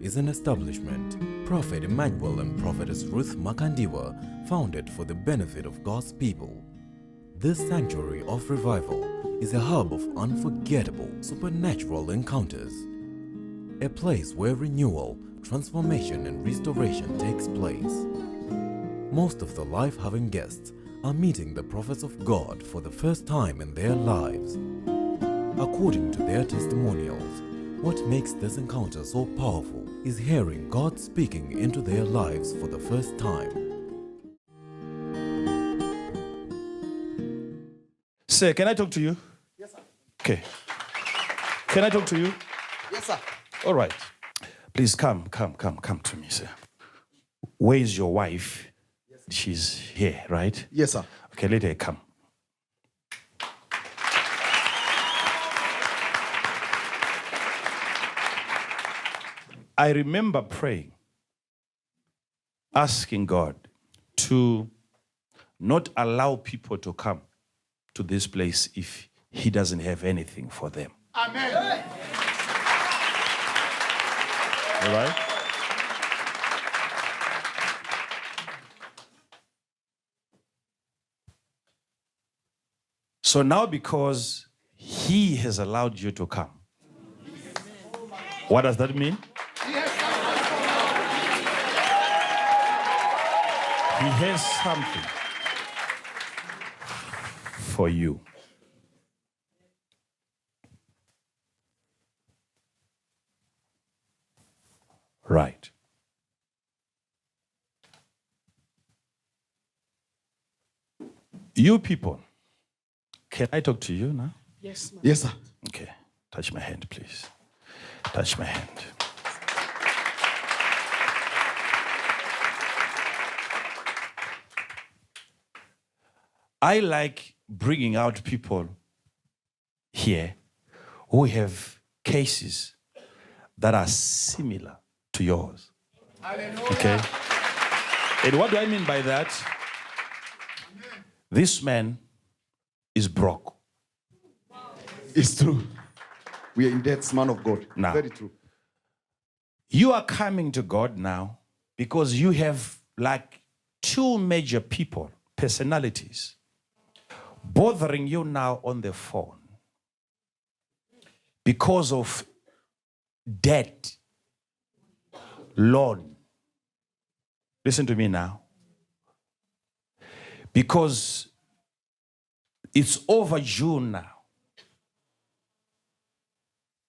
is an establishment Prophet Emmanuel and Prophetess Ruth Makandiwa founded for the benefit of God's people. This sanctuary of revival is a hub of unforgettable supernatural encounters. A place where renewal, transformation and restoration takes place. Most of the life-having guests are meeting the prophets of God for the first time in their lives. According to their testimonials, what makes this encounter so powerful is hearing God speaking into their lives for the first time. Sir, can I talk to you? Yes, sir. Okay. Can I talk to you? Yes, sir. All right. Please come to me, sir. Where is your wife? Yes, She's here, right? Yes, sir. Okay, let her come. I remember praying, asking God to not allow people to come to this place if He doesn't have anything for them. Amen. All right? So now, because He has allowed you to come, what does that mean? He has something for you. Right. You people, can I talk to you now? Yes, ma'am. Yes, sir. Okay. Touch my hand, please. Touch my hand. I like bringing out people here who have cases that are similar to yours. Okay? And what do I mean by that? This man is broke. It's true. We are in debt, man of God. Now. Very true. You are coming to God now because you have like two major people, personalities, bothering you now on the phone because of debt, loan. Listen to me now. Because it's overdue now.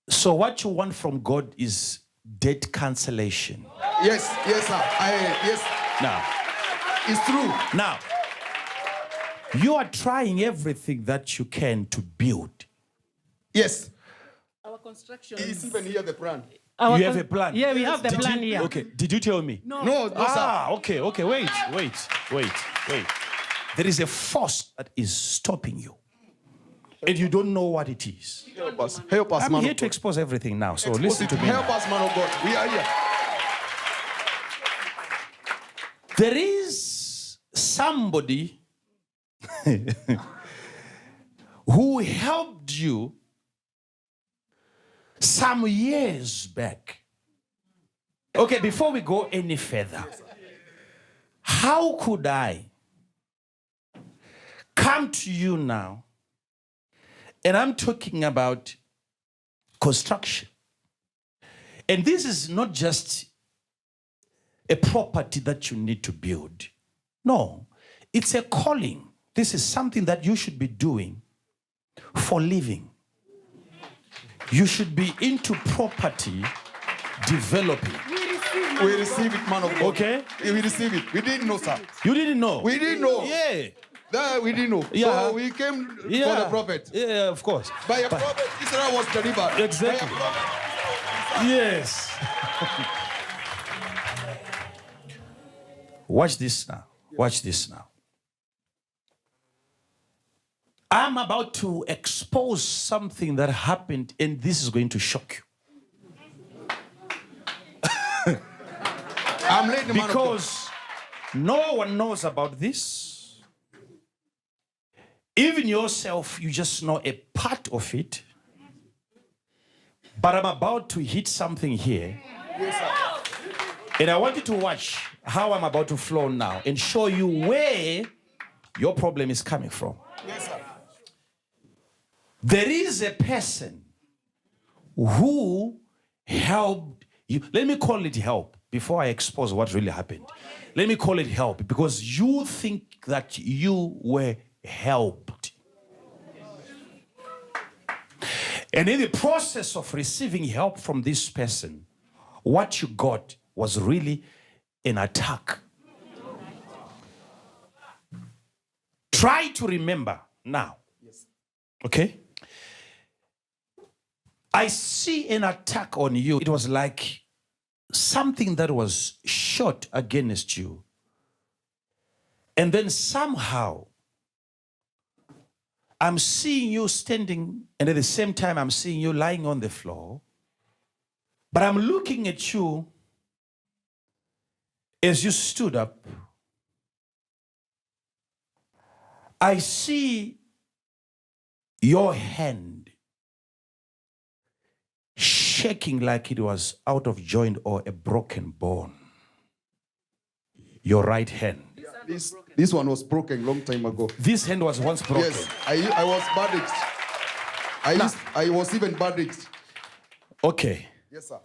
So what you want from God is debt cancellation. Yes, yes, sir. Yes. Now, It's true. Now, you are trying everything that you can to build. Yes. Our construction. It's even here the plan. You have a plan? Yeah, we have the plan here. Okay, did you tell me? No, sir. Okay, wait. There is a force that is stopping you. And you don't know what it is. Help us, I'm man here of to God. expose everything now, so Expose listen it. to me. Help us, man of God. We are here. There is somebody who helped you some years back. Okay, before we go any further, how could I come to you now? And I'm talking about construction. And this is not just a property that you need to build. No, it's a calling. This is something that you should be doing for living. You should be into property developing. We receive it, man of God. Okay? We receive it. We didn't know, sir. You didn't know? We didn't know. Yeah. We didn't know. Yeah. So we came for Yeah. the prophet. Yeah, of course. By a prophet, Israel was delivered. Exactly. By a prophet. Yes. Watch this now. Watch this now. I'm about to expose something that happened, and this is going to shock you. I'm late, the man of God. Because no one knows about this. Even yourself, you just know a part of it. But I'm about to hit something here Yes, sir. And I want you to watch how I'm about to flow now and show you where your problem is coming from. Yes, sir. There is a person who helped you. Let me call it help before I expose what really happened. Let me call it help because you think that you were helped. And in the process of receiving help from this person, what you got was really an attack. Try to remember now. Yes. Okay? I see an attack on you. It was like something that was shot against you. And then somehow, I'm seeing you standing, and at the same time, I'm seeing you lying on the floor. But I'm looking at you as you stood up. I see your hand shaking like it was out of joint or a broken bone. Your right hand. This one was broken long time ago. This hand was once broken. Yes, I was bandaged. I was even bandaged. Okay. Yes, sir.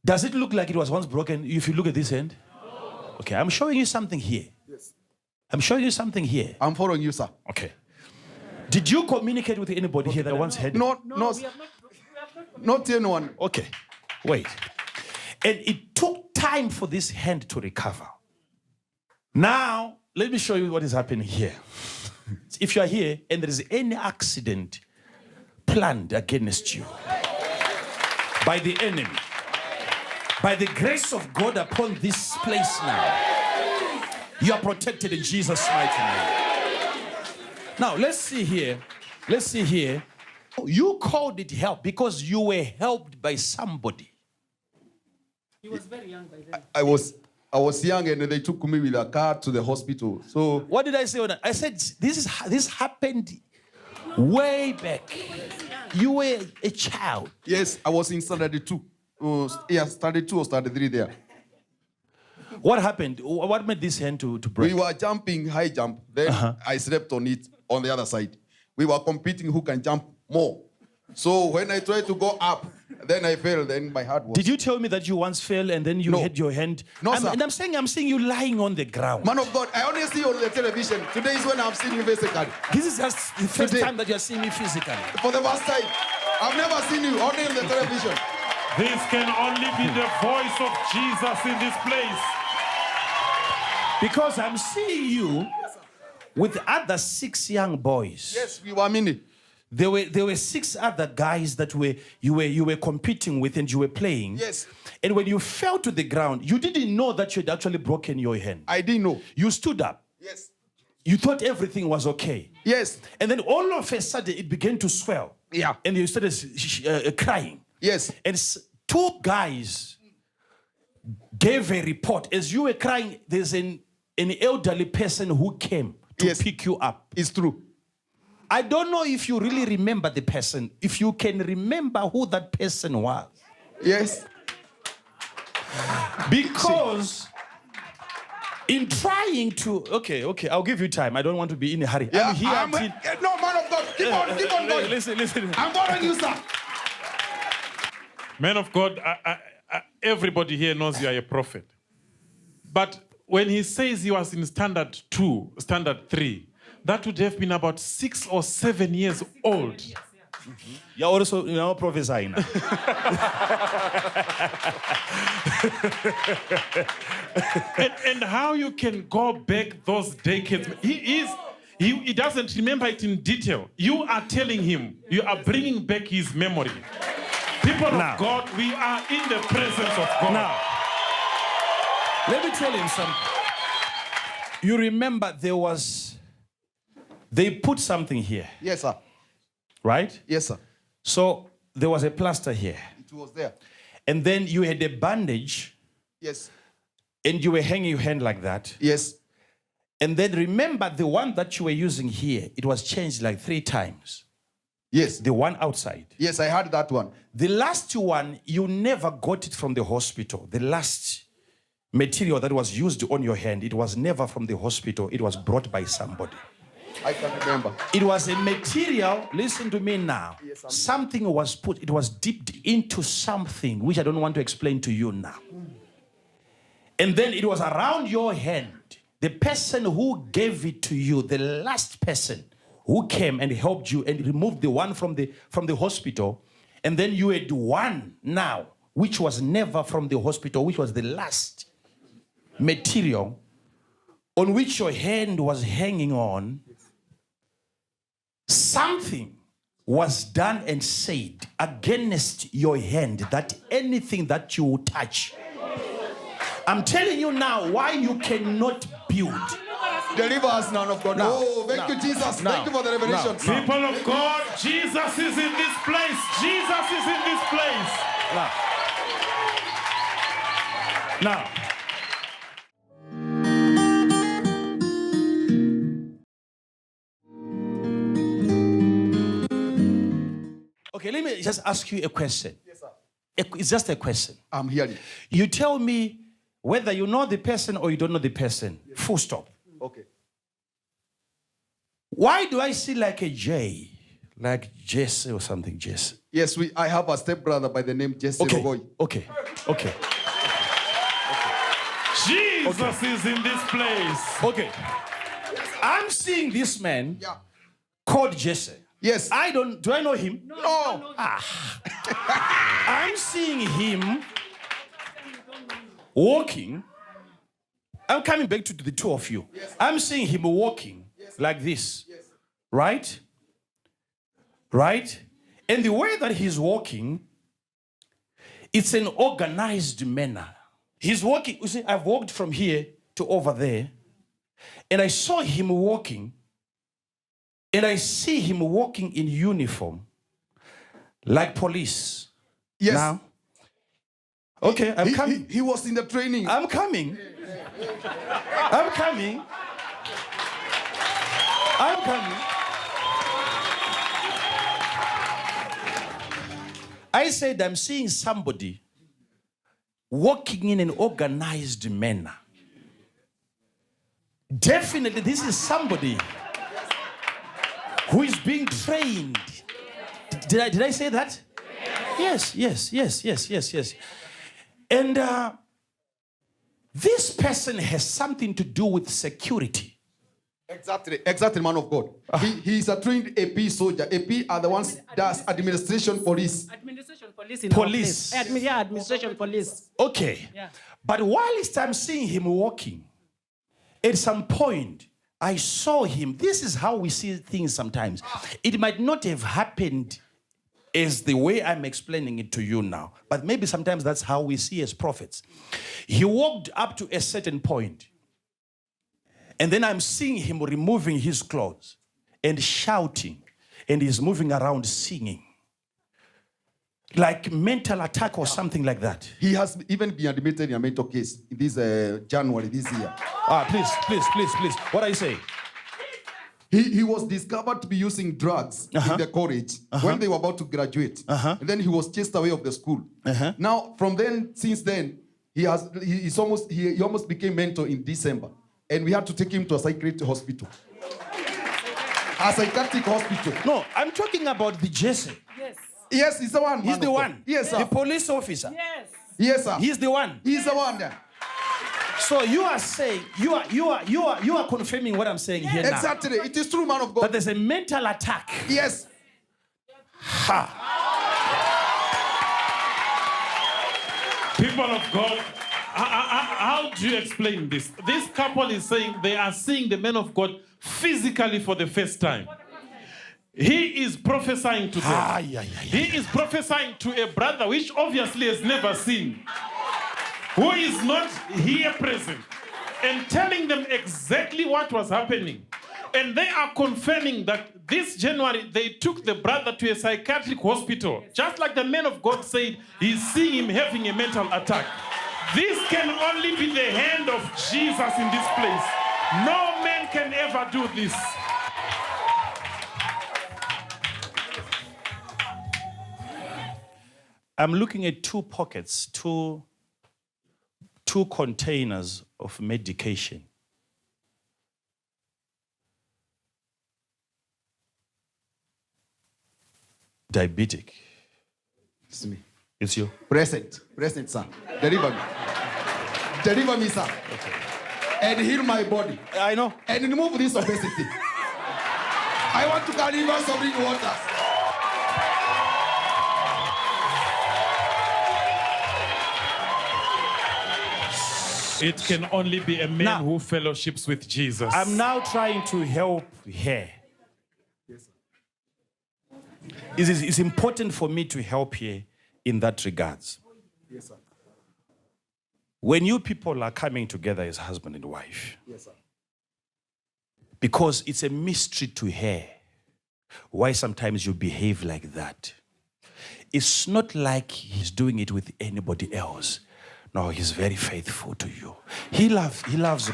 Does it look like it was once broken if you look at this hand? No. Okay, I'm showing you something here. Yes. I'm showing you something here. I'm following you, sir. Okay. Did you communicate with anybody here that once had it? No, not anyone. Okay, wait. And it took time for this hand to recover. Now, let me show you what is happening here. If you are here and there is any accident planned against you by the enemy, by the grace of God upon this place now, you are protected in Jesus' mighty name. Now, let's see here. Let's see here. You called it help because you were helped by somebody. He was very young by then. I was young and they took me with a car to the hospital. So What did I say on that? I said this happened way back. You were a child. yes, I was in standard 2. Standard 2 or standard 3 there. What happened? What made this hand to break? We were jumping high jump. Then I slept on it on the other side. We were competing who can jump more. So when I tried to go up, then I fell. Then my heart was. Did you tell me that you once fell and then you No. hit your hand? No, sir. And I'm seeing you lying on the ground. Man of God, I only see you on the television. Today is when I've seen you physically. This is just the first Today. time that you're seeing me physically. For the first time. I've never seen you only on the television. This can only be the voice of Jesus in this place. Because I'm seeing you with other 6 young boys. Yes, we were many. There were 6 other guys that you were competing with and you were playing. Yes. And when you fell to the ground, you didn't know that you had actually broken your hand. I didn't know. You stood up. Yes. You thought everything was okay. Yes. And then all of a sudden it began to swell. Yeah. And you started crying. Yes. And 2 guys gave a report. As you were crying, there's an elderly person who came to Yes. pick you up. It's true. I don't know if you really remember the person, if you can remember who that person was. Yes. Because in trying to, okay, I'll give you time. I don't want to be in a hurry. Yeah, I'm here until... no, man of God. Keep on going. Listen. I'm following you, sir. Man of God, everybody here knows you are a prophet. But when he says he was in standard 2, standard 3, that would have been about 6 or 7 years old. You're also prophesying now. and how you can go back those decades. He doesn't remember it in detail. You are telling him, you are bringing back his memory. People of God, we are in the presence of God. Now, let me tell him something. You remember they put something here, Yes, sir. right? Yes, sir. So there was a plaster here. It was there. And then you had a bandage Yes. and you were hanging your hand like that. Yes. And then remember the one that you were using here, it was changed like 3 times. Yes. The one outside. Yes, I had that one. The last one, you never got it from the hospital. The last material that was used on your hand, it was never from the hospital. It was brought by somebody. I can remember. It was a material, listen to me now. Yes, something was put, it was dipped into something, which I don't want to explain to you now. And then it was around your hand. The person who gave it to you, the last person who came and helped you and removed the one from the hospital, and then you had one now, which was never from the hospital, which was the last material on which your hand was hanging on. Something was done and said against your hand, that anything that you touch. I'm telling you now why you cannot build. Deliver us now, of God. Now, Oh, thank you, Jesus. Thank you for the revelation. People of God, Jesus is in this place. Jesus is in this place. Now. Okay, let me just ask you a question. Yes, sir. It's just a question. I'm hearing. You tell me whether you know the person or you don't know the person. Yes. Full stop. Okay. Why do I see like a J? Like Jesse or something, Jesse? Yes, I have a stepbrother by the name Jesse Rogoy. Okay. Jesus is in this place. Okay. I'm seeing this man called Jesse. Yes. Do I know him? No. I'm seeing him walking. I'm coming back to the two of you. Yes. I'm seeing him walking like this. Yes. Right? Right? And the way that he's walking, it's an organized manner. He's walking. You see, I've walked from here to over there, and I saw him walking. And I see him walking in uniform, like police. Yes. Now, okay, I'm coming. He was in the training. I'm coming. I'm coming. I'm coming. I said I'm seeing somebody walking in an organized manner. Definitely, this is somebody who is being trained. Did I say that? Yes. And this person has something to do with security. Exactly, man of God. He is a trained AP soldier. AP are the ones that's administration police. Administration police. Police. Administration police. Okay. Yeah. But whilst I'm seeing him walking, at some point, I saw him. This is how we see things sometimes. It might not have happened as the way I'm explaining it to you now, but maybe sometimes that's how we see as prophets. He walked up to a certain point, and then I'm seeing him removing his clothes and shouting, and he's moving around singing. Like mental attack or something like that. He has even been admitted in a mental case in this January this year. Please. What are you saying? He was discovered to be using drugs in the college when they were about to graduate. And then he was chased away of the school. Now, since then, he almost became mental in December. And we had to take him to a psychiatric hospital. A psychiatric hospital. No, I'm talking about the Jesse. Yes. Yes, he's the one. He's the one. Yes, sir. The police officer. Yes. Yes, sir. He's the one. He's the one. So you are saying, you are confirming what I'm saying here now. Exactly. It is true, man of God. That there's a mental attack. Yes. People of God, how do you explain this? This couple is saying they are seeing the man of God physically for the first time. He is prophesying to them. He is prophesying to a brother which obviously has never seen, who is not here present, and telling them exactly what was happening. And they are confirming that this January they took the brother to a psychiatric hospital. Just like the man of God said, he's seeing him having a mental attack. This can only be the hand of Jesus in this place. No man can ever do this. I'm looking at two pockets, two containers of medication. Diabetic. It's me. It's you. Present, sir. Deliver me. Deliver me, sir. Okay. And heal my body. I know. And remove this obesity. I want to carry some real waters. It can only be a man Now- who fellowships with Jesus. I'm now trying to help her. Yes, sir. It's important for me to help her in that regards. Yes, sir. When you people are coming together as husband and wife, Yes, sir. because it's a mystery to her why sometimes you behave like that. It's not like he's doing it with anybody else. No, he's very faithful to you. He loves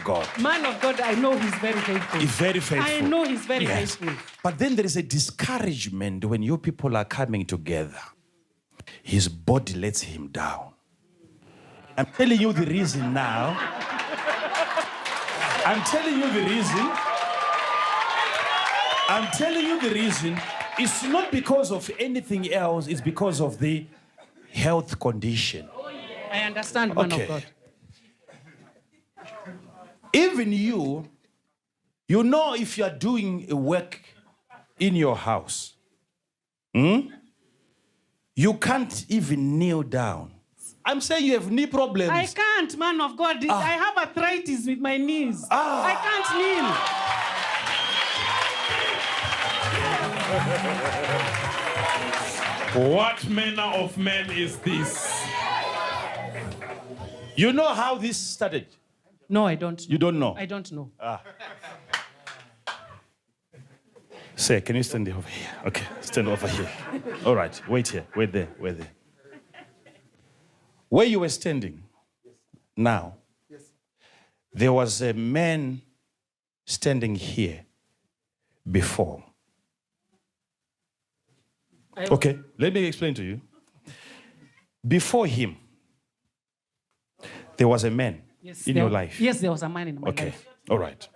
God. Man of God, I know he's very faithful. He's very faithful. I know he's very Yes. faithful. But then there is a discouragement when you people are coming together. His body lets him down. I'm telling you the reason now. I'm telling you the reason. It's not because of anything else. It's because of the health condition. I understand, man Okay. of God. Even you know if you are doing a work in your house, you can't even kneel down. I'm saying you have knee problems. I can't, man of God. I have arthritis with my knees. I can't kneel. What manner of man is this? You know how this started? No, I don't know. You don't know? I don't know. Say, can you stand over here? Okay, stand over here. All right, wait here. Wait there. Where you were standing now, there was a man standing here before. Okay, let me explain to you. Before him, there was a man in your life. Yes, there was a man in my Okay, life. all right.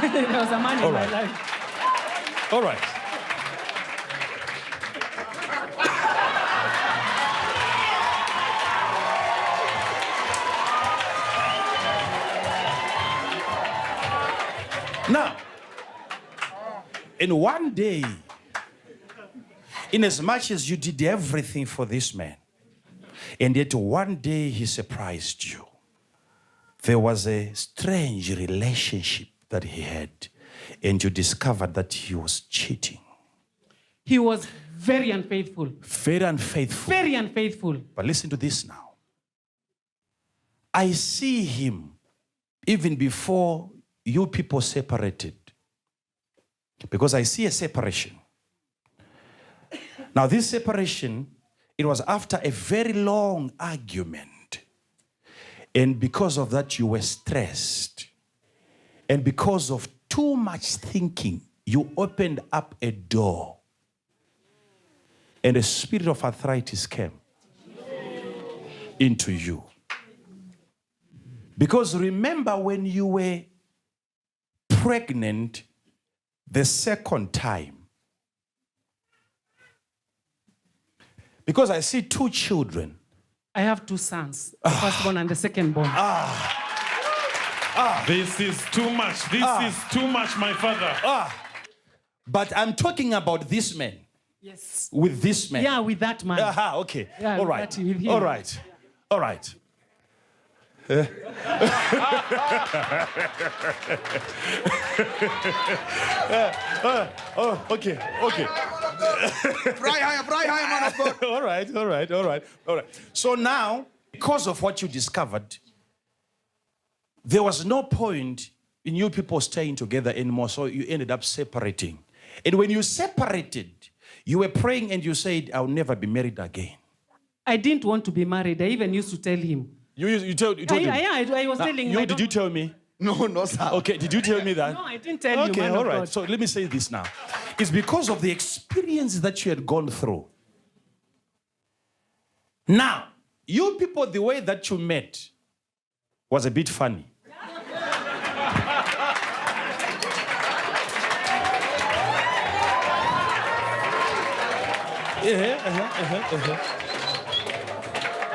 There was a man in All my right. life. All right. Now, in one day, in as much as you did everything for this man, and yet one day he surprised you, there was a strange relationship that he had, and you discovered that he was cheating. He was very unfaithful. Very unfaithful. Very unfaithful. But listen to this now. I see him even before you people separated. Because I see a separation. Now, this separation, it was after a very long argument. And because of that, you were stressed. And because of too much thinking, you opened up a door. And a spirit of arthritis came into you. Because remember when you were pregnant the second time. Because I see two children. I have two sons, the firstborn and the secondborn. This is too much. This is too much, my father. But I'm talking about this man. Yes. With this man. Yeah, with that man. Aha, okay. Yeah, all right. with him. All right. All right. Okay. Fry higher, man of God. All right. So now, because of what you discovered, there was no point in you people staying together anymore, so you ended up separating. And when you separated, you were praying and you said, I'll never be married again. I didn't want to be married. I even used to tell him. You told him? I was telling him. Did you tell me? No, sir. Okay, did you tell me that? No, I didn't tell you, Okay, man all of right. God. So let me say this now. It's because of the experience that you had gone through. Now, you people, the way that you met was a bit funny.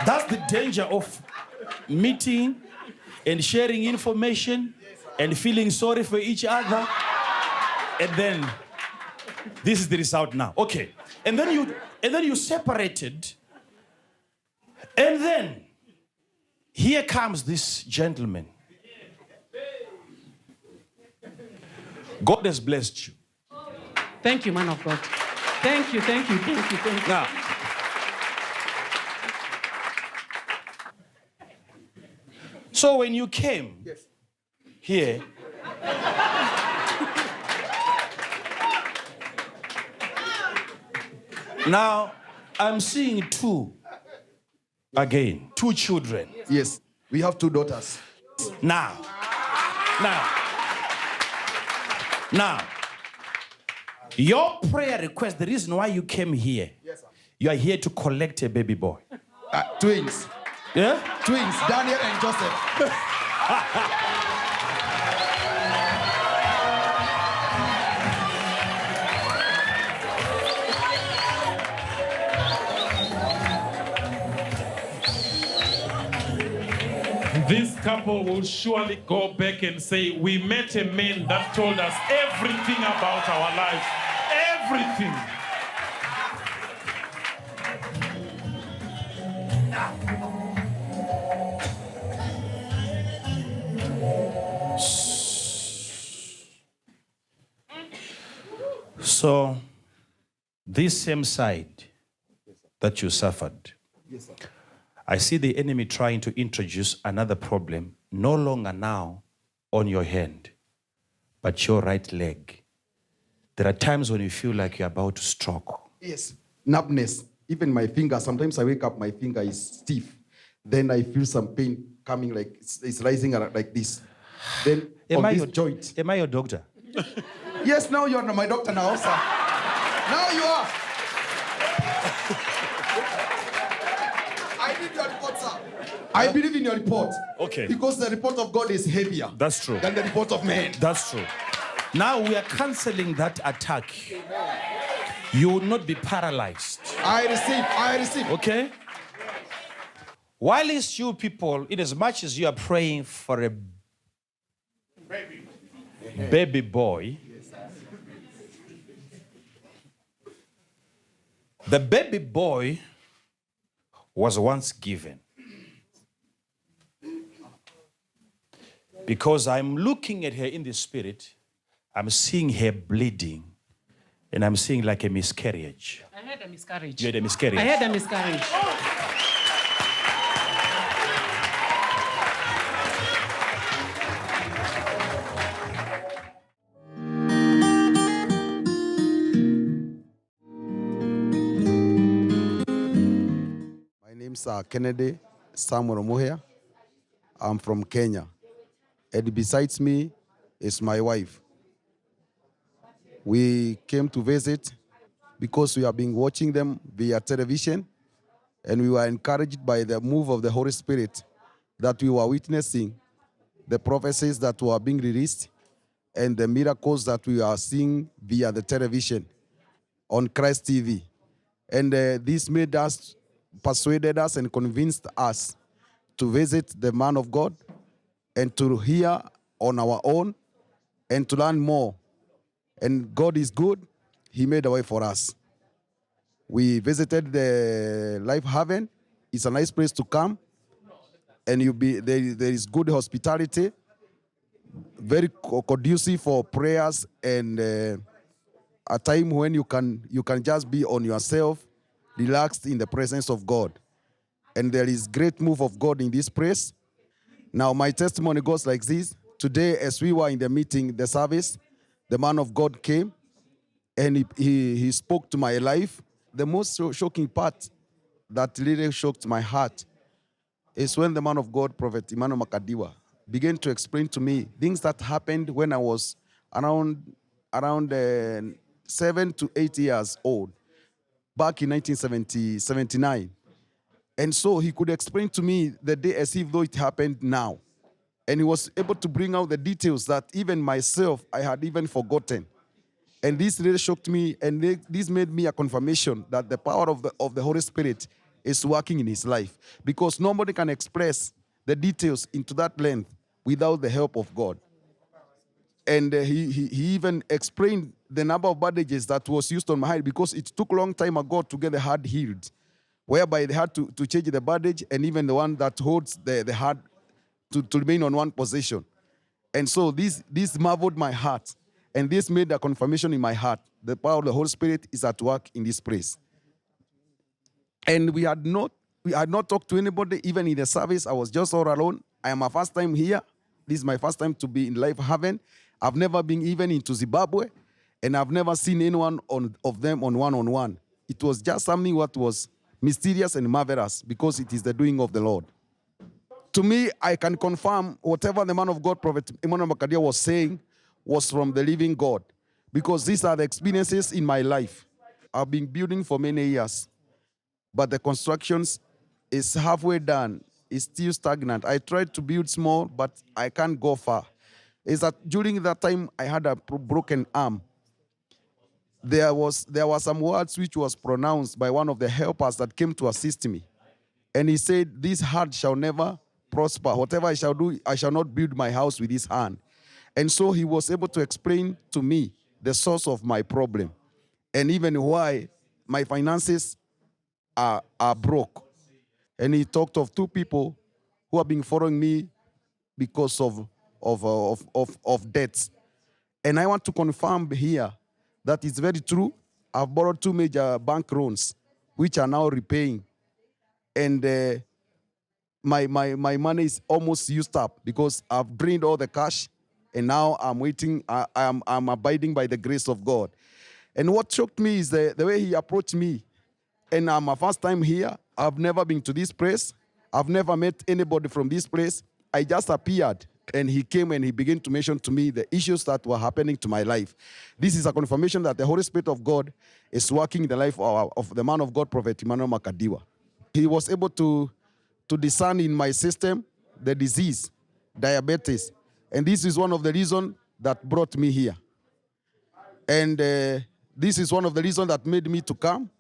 That's the danger of meeting and sharing information and feeling sorry for each other. And then this is the result now. Okay. And then you separated. And then here comes this gentleman. God has blessed you. Thank you, man of God. Thank you. Now, so when you came here, now I'm seeing two children. Yes, we have 2 daughters. Now, your prayer request, the reason why you came here, you are here to collect a baby boy. Twins. Yeah? Twins, Daniel and Joseph. This couple will surely go back and say, we met a man that told us everything about our life. Everything. So, this same side that you suffered, I see the enemy trying to introduce another problem, no longer now on your hand, but your right leg. There are times when you feel like you're about to stroke. Yes, numbness. Even my finger, sometimes I wake up, my finger is stiff. Then I feel some pain coming, like it's rising like this. Then Am I on your this joint. Am I your doctor? Yes, now you're my doctor now, sir. Now you are. I need your report, sir. I believe in your report. Okay. Because the report of God is heavier. That's true. Than the report of man. That's true. Now we are canceling that attack. You will not be paralyzed. I receive. Okay? While it's you people, in as much as you are praying for a baby boy, the baby boy was once given. Because I'm looking at her in the spirit, I'm seeing her bleeding, and I'm seeing like a miscarriage. I had a miscarriage. You had a miscarriage? I had a miscarriage. My name's Kennedy Samuel Muhea. I'm from Kenya. And besides me is my wife. We came to visit because we have been watching them via television, and we were encouraged by the move of the Holy Spirit that we were witnessing, the prophecies that were being released, and the miracles that we are seeing via the television on Christ TV. And this persuaded us and convinced us to visit the man of God and to hear on our own and to learn more. And God is good. He made a way for us. We visited the Life Haven. It's a nice place to come. And there is good hospitality, very conducive for prayers, and a time when you can just be on yourself, relaxed in the presence of God. And there is great move of God in this place. Now, my testimony goes like this. Today, as we were in the meeting, the service, the man of God came, and he spoke to my life. The most shocking part that really shocked my heart is when the man of God, Prophet Emmanuel Makandiwa, began to explain to me things that happened when I was around 7 to 8 years old, back in 1979. And so he could explain to me the day as if though it happened now. And he was able to bring out the details that even myself, I had even forgotten. And this really shocked me, and this made me a confirmation that the power of the Holy Spirit is working in his life. Because nobody can express the details into that length without the help of God. And he even explained the number of bandages that was used on my head, because it took a long time ago to get the heart healed, whereby they had to change the bandage, and even the one that holds the heart to remain on one position. And so this marveled my heart, and this made a confirmation in my heart. The power of the Holy Spirit is at work in this place. And we had not talked to anybody, even in the service. I was just all alone. I am my first time here. This is my first time to be in Life Haven. I've never been even into Zimbabwe, and I've never seen anyone of them on one-on-one. It was just something what was mysterious and marvelous, because it is the doing of the Lord. To me, I can confirm whatever the man of God, Prophet Emmanuel Makandiwa, was saying was from the living God, because these are the experiences in my life. I've been building for many years, but the constructions is halfway done. It's still stagnant. I tried to build small, but I can't go far. Is that during that time I had a broken arm. There were some words which was pronounced by one of the helpers that came to assist me. And he said, "This hand shall never prosper. Whatever I shall do, I shall not build my house with this hand." And so he was able to explain to me the source of my problem, and even why my finances are broke. And he talked of two people who have been following me because of debts. And I want to confirm here that it's very true. I've borrowed 2 major bank loans, which are now repaying. And my money is almost used up, because I've drained all the cash, and now I'm waiting. I'm abiding by the grace of God. And what shocked me is the way he approached me. And I'm my first time here. I've never been to this place. I've never met anybody from this place. I just appeared, and he came and he began to mention to me the issues that were happening to my life. This is a confirmation that the Holy Spirit of God is working in the life of the man of God, Prophet Emmanuel Makandiwa. He was able to discern in my system the disease, diabetes. And this is one of the reasons that brought me here. And this is one of the reasons that made me to come.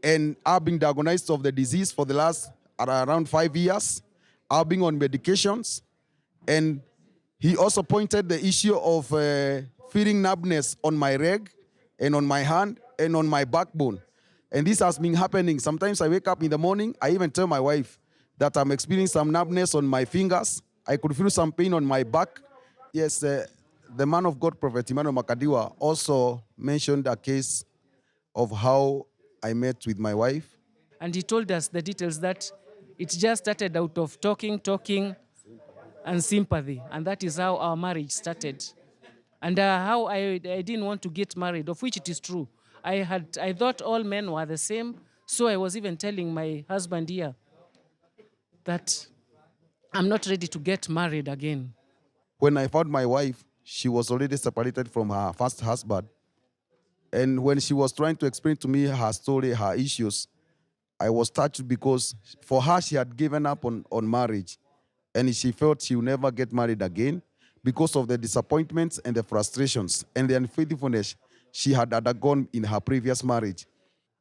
And I've been diagnosed of the disease for the last around 5 years. I've been on medications. And he also pointed the issue of feeling numbness on my leg and on my hand and on my backbone. And this has been happening. Sometimes I wake up in the morning, I even tell my wife that I'm experiencing some numbness on my fingers. I could feel some pain on my back. Yes, the man of God, Prophet Emmanuel Makandiwa, also mentioned a case of how I met with my wife. And he told us the details that it just started out of talking, and sympathy. And that is how our marriage started. And how I didn't want to get married, of which it is true. I thought all men were the same. So I was even telling my husband here that I'm not ready to get married again. When I found my wife, she was already separated from her first husband. And when she was trying to explain to me her story, her issues, I was touched, because for her, she had given up on marriage. And she felt she would never get married again because of the disappointments and the frustrations and the unfaithfulness she had undergone in her previous marriage.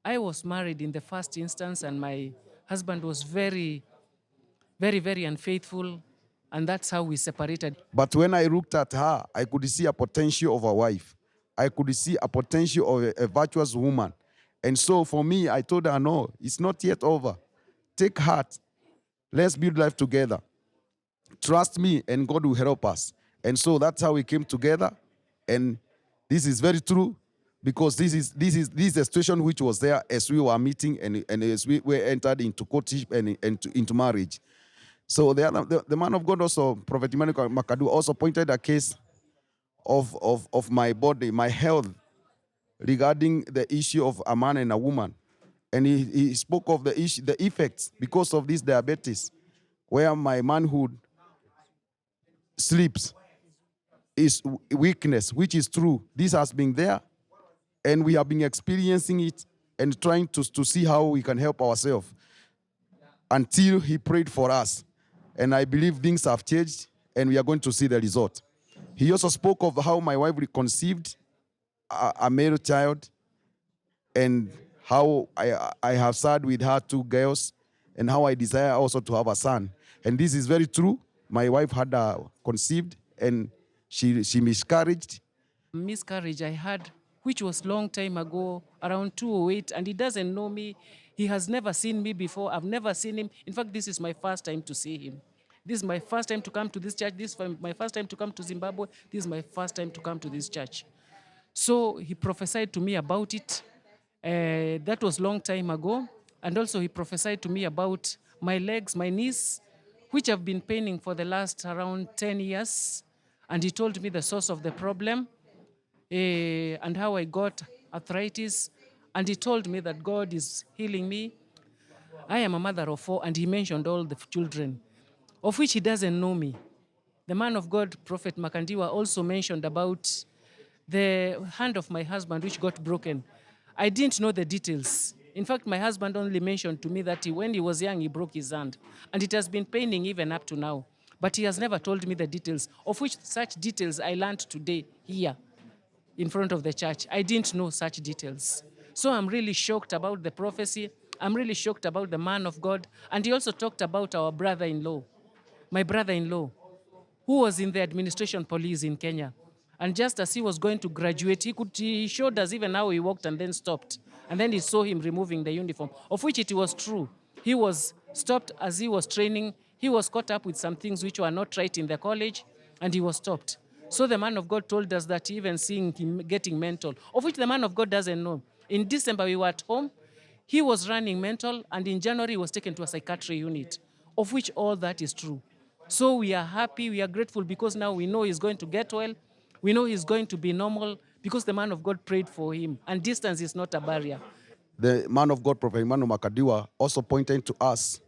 I was married in the first instance, and my husband was very, very, very unfaithful, and that's how we separated. But when I looked at her, I could see a potential of a wife. I could see a potential of a virtuous woman. And so for me, I told her, no, it's not yet over. Take heart. Let's build life together. Trust me, and God will help us. And so that's how we came together. And this is very true, because this is a situation which was there as we were meeting and as we were entered into courtship and into marriage. So the man of God also, Prophet Emmanuel Makandiwa, also pointed a case of my body, my health, regarding the issue of a man and a woman. And he spoke of the issue, the effects because of this diabetes, where my manhood sleeps is weakness, which is true. This has been there, and we have been experiencing it and trying to see how we can help ourselves. until he prayed for us. And I believe things have changed and we are going to see the result. He also spoke of how my wife conceived a male child and how I have sat with her 2 girls and how I desire also to have a son. And this is very true. My wife had conceived and she miscarried. Miscarriage I had, which was long time ago, around 2008, and he doesn't know me. He has never seen me before. I've never seen him. In fact, this is my first time to see him. This is my first time to come to this church. This is my first time to come to Zimbabwe. This is my first time to come to this church. So he prophesied to me about it. That was long time ago. And also he prophesied to me about my legs, my knees, which have been paining for the last around 10 years. And he told me the source of the problem and how I got arthritis. And he told me that God is healing me. I am a mother of 4, and he mentioned all the children, of which he doesn't know me. The man of God, Prophet Makandiwa, also mentioned about the hand of my husband, which got broken. I didn't know the details. In fact, my husband only mentioned to me that when he was young, he broke his hand. And it has been paining even up to now. But he has never told me the details, of which such details I learned today here in front of the church. I didn't know such details. So I'm really shocked about the prophecy. I'm really shocked about the man of God. And he also talked about our brother-in-law, my brother-in-law, who was in the administration police in Kenya. And just as he was going to graduate, he showed us even how he walked and then stopped. And then he saw him removing the uniform, of which it was true. He was stopped as he was training. He was caught up with some things which were not right in the college, and he was stopped. So the man of God told us that even seeing him getting mental, of which the man of God doesn't know. In December, we were at home. He was running mental, and in January, he was taken to a psychiatry unit, of which all that is true. So we are happy, we are grateful, because now we know he's going to get well. We know he's going to be normal, because the man of God prayed for him, and distance is not a barrier. The man of God, Prophet Emmanuel Makandiwa, also pointed to us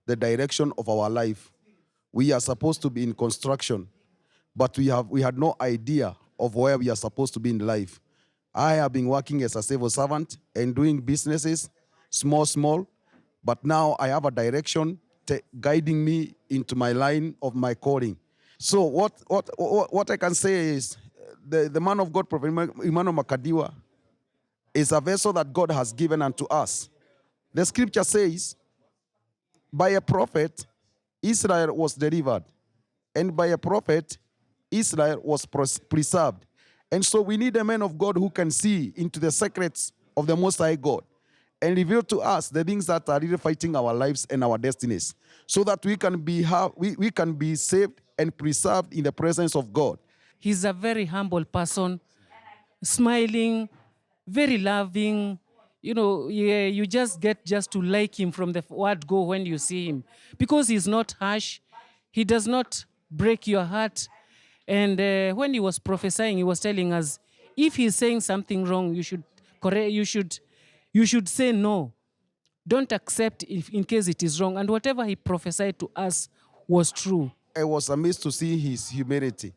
the direction of our life. We are supposed to be in construction, but we had no idea of where we are supposed to be in life. I have been working as a civil servant and doing businesses, small, but now I have a direction guiding me into my line of my calling. So what I can say is the man of God, Prophet Emmanuel Makandiwa, is a vessel that God has given unto us. The scripture says, by a prophet, Israel was delivered, and by a prophet, Israel was preserved. And so we need a man of God who can see into the secrets of the Most High God and reveal to us the things that are really fighting our lives and our destinies, so that we can be saved and preserved in the presence of God. He's a very humble person, smiling, very loving. You know, you just get to like him from the word go when you see him, because he's not harsh. He does not break your heart. And when he was prophesying, he was telling us, if he's saying something wrong, you should correct. You should say no. Don't accept in case it is wrong. And whatever he prophesied to us was true. I was amazed to see his humility.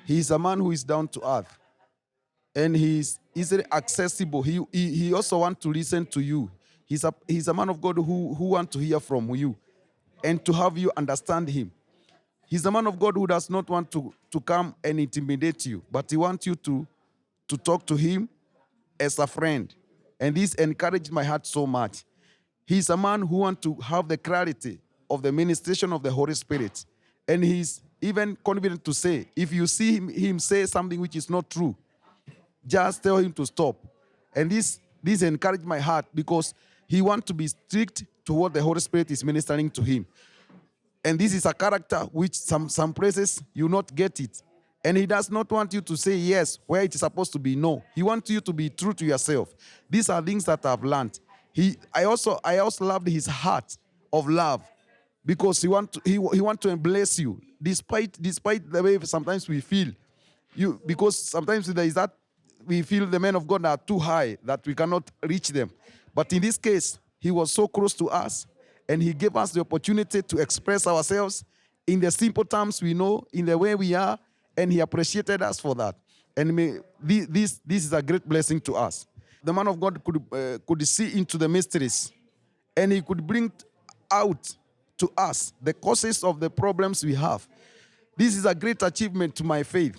He's a man who is down to earth, and he's easily accessible. He also wants to listen to you. He's a man of God who wants to hear from you and to have you understand him. He's a man of God who does not want to come and intimidate you, but he wants you to talk to him as a friend. And this encouraged my heart so much. He's a man who wants to have the clarity of the ministration of the Holy Spirit. And he's even confident to say, if you see him say something which is not true, just tell him to stop. And this encouraged my heart, because he wants to be strict to what the Holy Spirit is ministering to him. And this is a character which some places you not get it. And he does not want you to say yes where it is supposed to be no. He wants you to be true to yourself. These are things that I've learned. I also loved his heart of love, because he want to embrace you despite the way sometimes we feel. Because sometimes there is that we feel the men of God are too high that we cannot reach them. But in this case, he was so close to us, and he gave us the opportunity to express ourselves in the simple terms we know, in the way we are, and he appreciated us for that. And this is a great blessing to us. The man of God could see into the mysteries, and he could bring out to us the causes of the problems we have. This is a great achievement to my faith,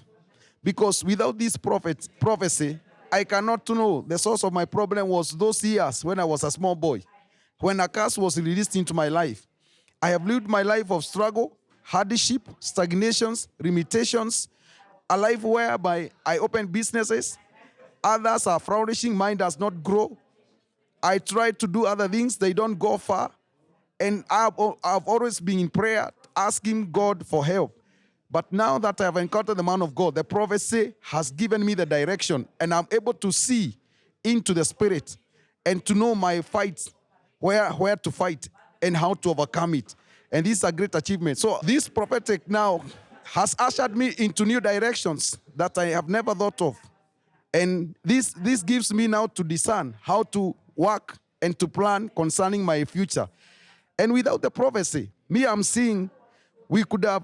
because without this prophecy, I cannot know the source of my problem was those years when I was a small boy, when a curse was released into my life. I have lived my life of struggle, hardship, stagnations, limitations, a life whereby I open businesses, others are flourishing, mine does not grow. I try to do other things, they don't go far. And I've always been in prayer, asking God for help. But now that I have encountered the man of God, the prophecy has given me the direction, and I'm able to see into the spirit and to know my fights, where to fight and how to overcome it. And this is a great achievement. So this prophetic now has ushered me into new directions that I have never thought of. And this gives me now to discern how to work and to plan concerning my future. And without the prophecy, I'm seeing we could have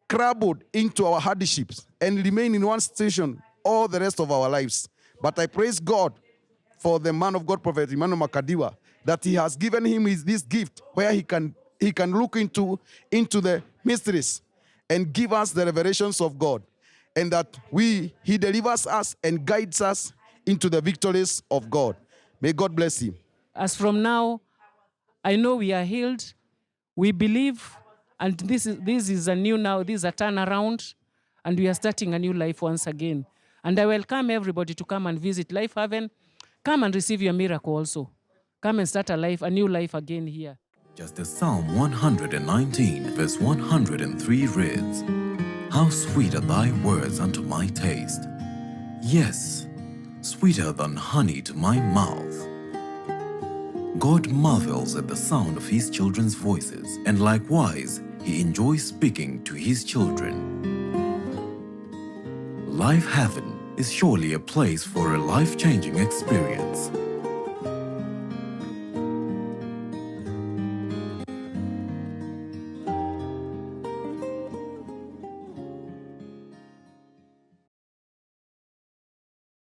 crumbled into our hardships and remain in one station all the rest of our lives. But I praise God for the man of God, Prophet Emmanuel Makandiwa, that he has given him this gift where he can look into the mysteries and give us the revelations of God, and that he delivers us and guides us into the victories of God. May God bless him. As from now, I know we are healed. We believe, and this is a new now. This is a turnaround, and we are starting a new life once again. And I welcome everybody to come and visit Life Haven. Come and receive your miracle also. Come and start a new life again here. Just as Psalm 119 verse 103 reads, "How sweet are thy words unto my taste. Yes, sweeter than honey to my mouth." God marvels at the sound of his children's voices, and likewise, he enjoys speaking to his children. Life Haven is surely a place for a life-changing experience.